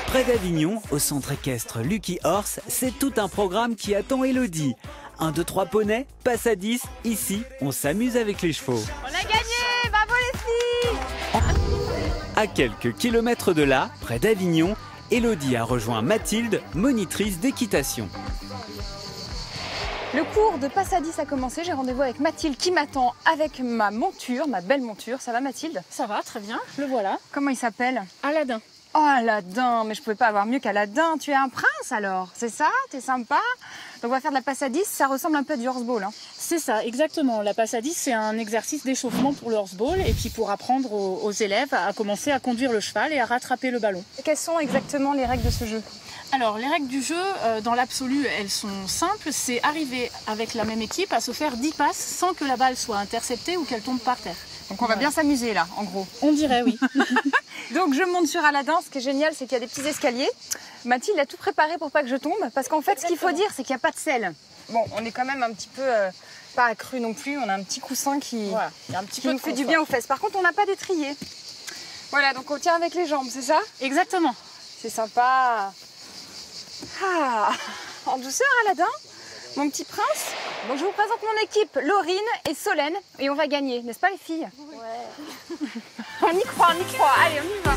Près d'Avignon, au centre équestre Lucky Horse, c'est tout un programme qui attend Elodie. 1, 2, 3 poneys, passe à 10. Ici, on s'amuse avec les chevaux. On a gagné! Bravo les filles! À quelques kilomètres de là, près d'Avignon, Elodie a rejoint Mathilde, monitrice d'équitation. Le cours de passe à 10 a commencé. J'ai rendez-vous avec Mathilde qui m'attend avec ma monture, ma belle monture. Ça va Mathilde? Ça va, très bien, le voilà. Comment il s'appelle? Aladin. Oh Aladin, mais je pouvais pas avoir mieux qu'Aladin. Tu es un prince alors, c'est ça? T'es sympa? Donc on va faire de la passe à 10, ça ressemble un peu à du horseball. Hein. C'est ça, exactement. La passe à 10, c'est un exercice d'échauffement pour le horseball et puis pour apprendre aux élèves à commencer à conduire le cheval et à rattraper le ballon. Et quelles sont exactement les règles de ce jeu? Alors, les règles du jeu, dans l'absolu, elles sont simples. C'est arriver avec la même équipe à se faire 10 passes sans que la balle soit interceptée ou qu'elle tombe par terre. Donc on va bien s'amuser là, en gros. On dirait, oui. Donc je monte sur Aladin. Ce qui est génial, c'est qu'il y a des petits escaliers. Mathilde a tout préparé pour pas que je tombe. Parce qu'en fait, ce qu'il faut dire, c'est qu'il n'y a pas de selle. Bon, on est quand même un petit peu pas accru non plus. On a un petit coussin qui, Voilà, il y a un petit peu nous fait du bien aux fesses. Par contre, on n'a pas d'étrier. Voilà, donc on tient avec les jambes, c'est ça? Exactement. C'est sympa. Ah, en douceur, Aladin, mon petit prince. Donc je vous présente mon équipe, Laurine et Solène, et on va gagner, n'est-ce pas les filles? Ouais. On y croit, on y croit. Allez, on y va.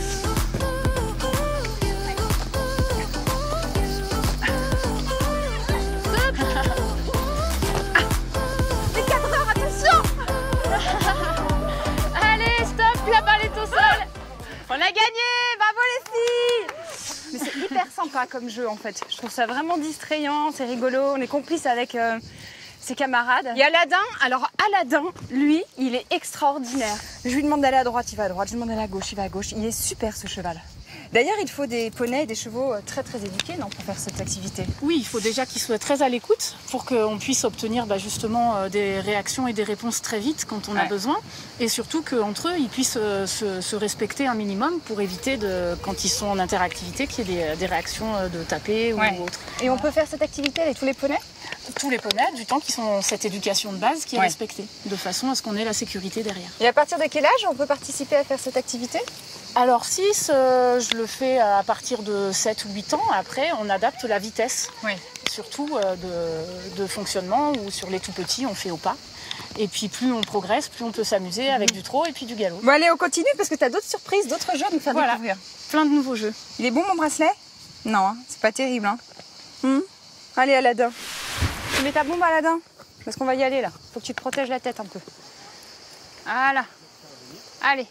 Les cadreurs, attention. Allez, stop, la balle est au sol. On a gagné, bravo les filles. Mais c'est hyper sympa comme jeu en fait. Je trouve ça vraiment distrayant, c'est rigolo. On est complices avec ses camarades. Il y a Aladin. Alors Aladin, lui, il est extraordinaire. Je lui demande d'aller à droite, il va à droite. Je lui demande d'aller à gauche, il va à gauche. Il est super ce cheval. D'ailleurs, il faut des poneys et des chevaux très éduqués, non, pour faire cette activité. Oui, il faut déjà qu'ils soient très à l'écoute pour qu'on puisse obtenir justement des réactions et des réponses très vite quand on a besoin. Et surtout qu'entre eux, ils puissent se respecter un minimum pour éviter, quand ils sont en interactivité, qu'il y ait des réactions de taper ou autre. Et on peut faire cette activité avec tous les poneys? Tous les poneys, du temps qu'ils ont cette éducation de base qui est respectée, de façon à ce qu'on ait la sécurité derrière. Et à partir de quel âge on peut participer à faire cette activité? Alors 6, je le fais à partir de 7 ou 8 ans. Après, on adapte la vitesse, surtout de fonctionnement, ou sur les tout petits, on fait au pas. Et puis plus on progresse, plus on peut s'amuser avec du trot et puis du galop. Bon allez, on continue parce que tu as d'autres surprises, d'autres jeux à nous faire découvrir. Plein de nouveaux jeux. Il est bon mon bracelet? Non, hein, c'est pas terrible. Hein. Allez Aladin. Tu mets ta bombe Aladin? Parce qu'on va y aller là. Faut que tu te protèges la tête un peu. Voilà. Allez,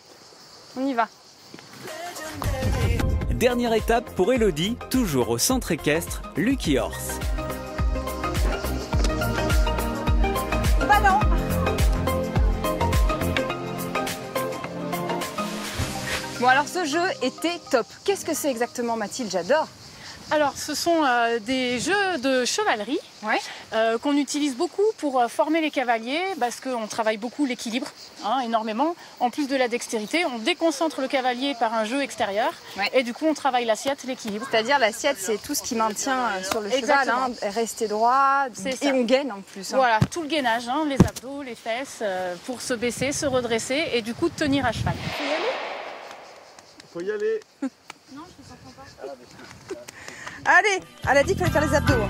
on y va. Dernière étape pour Elodie, toujours au centre équestre Lucky Horse. Ballon. Bon alors ce jeu était top. Qu'est-ce que c'est exactement Mathilde? J'adore. Alors, ce sont des jeux de chevalerie qu'on utilise beaucoup pour former les cavaliers parce qu'on travaille beaucoup l'équilibre, énormément. En plus de la dextérité, on déconcentre le cavalier par un jeu extérieur et du coup, on travaille l'assiette, l'équilibre. C'est-à-dire l'assiette, c'est tout ce qui maintient sur le cheval, rester droit et on gaine en plus. Voilà, tout le gainage, les abdos, les fesses, pour se baisser, se redresser et du coup, tenir à cheval. Faut y aller. Non, je ne sens pas. Allez, elle a dit qu'il fallait faire les abdos.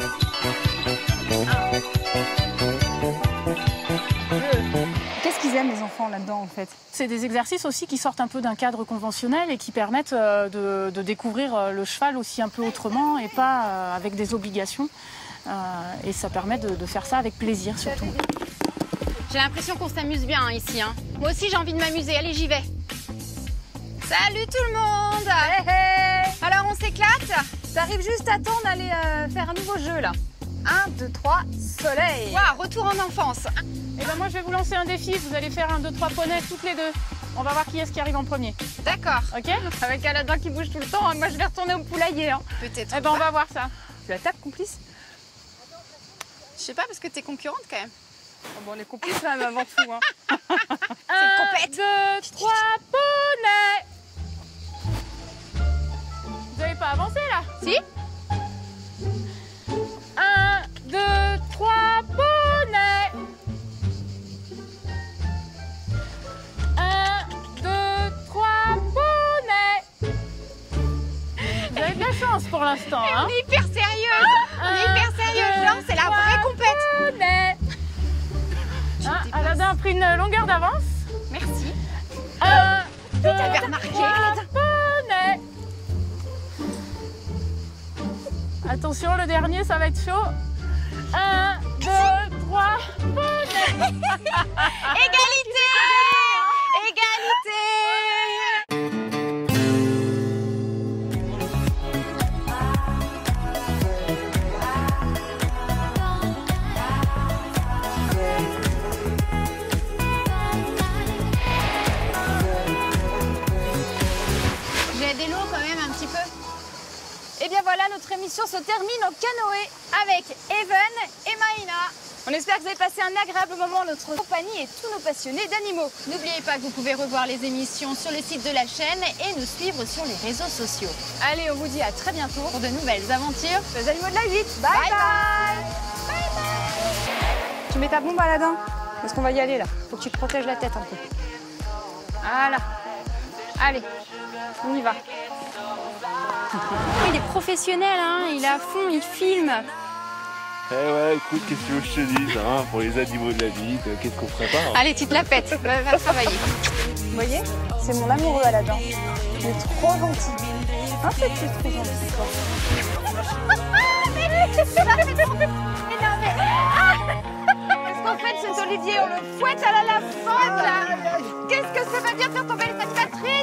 Qu'est-ce qu'ils aiment les enfants là-dedans en fait? C'est des exercices aussi qui sortent un peu d'un cadre conventionnel et qui permettent de découvrir le cheval aussi un peu autrement et pas avec des obligations. Et ça permet de faire ça avec plaisir surtout. J'ai l'impression qu'on s'amuse bien ici. Moi aussi j'ai envie de m'amuser, allez j'y vais. Salut tout le monde. Alors on s'éclate? T'arrives juste à temps d'aller faire un nouveau jeu là. 1, 2, 3, soleil. Waouh, retour en enfance. Et ben moi je vais vous lancer un défi, vous allez faire 1, 2, 3 poneys toutes les deux. On va voir qui est-ce qui arrive en premier. D'accord. Ok? Avec Aladin qui bouge tout le temps, moi je vais retourner au poulailler. Peut-être. Eh ben on va voir ça. Tu la tapes complice? Je sais pas parce que t'es concurrente quand même. Bon, on est complices quand même avant tout. 1, 2, 3 poneys. Vous n'avez pas avancé là? Si? 1, 2, 3 poneys. 1, 2, 3 poneys. Vous avez de la chance. l'instant. Hein. On est hyper sérieuse. On est hyper sérieuse. Genre, c'est la vraie compète. Aladin a pris une longueur d'avance. Merci. 1, 2, T'avais remarqué, 3, Aladin. poney. Attention, le dernier, ça va être chaud. 1, 2, 3, poney. Égalité. Égalité. J'ai des lots quand même un petit peu. Et bien voilà, notre émission se termine en canoë avec Even et Maïna. On espère que vous avez passé un agréable moment en notre compagnie et tous nos passionnés d'animaux. N'oubliez pas que vous pouvez revoir les émissions sur le site de la chaîne et nous suivre sur les réseaux sociaux. Allez, on vous dit à très bientôt Pour de nouvelles aventures. les animaux de la vie. Bye bye. Tu mets ta bombe, Aladin, parce qu'on va y aller là. Faut que tu te protèges la tête un peu. Voilà. Allez, on y va. Il est professionnel, hein, il est à fond, il filme. Eh ouais, écoute, qu'est-ce que tu veux que je te dise, hein, pour les animaux de la vie, qu'est-ce qu'on ferait pas hein. Allez, tu te la pètes, va travailler. Vous voyez, c'est mon amoureux, Aladin. Il est trop gentil. Un peu plus trop gentil, quoi. Parce qu'en fait, cet Olivier, on le fouette à la lavande. Qu'est-ce que ça va bien faire tomber les animatrices?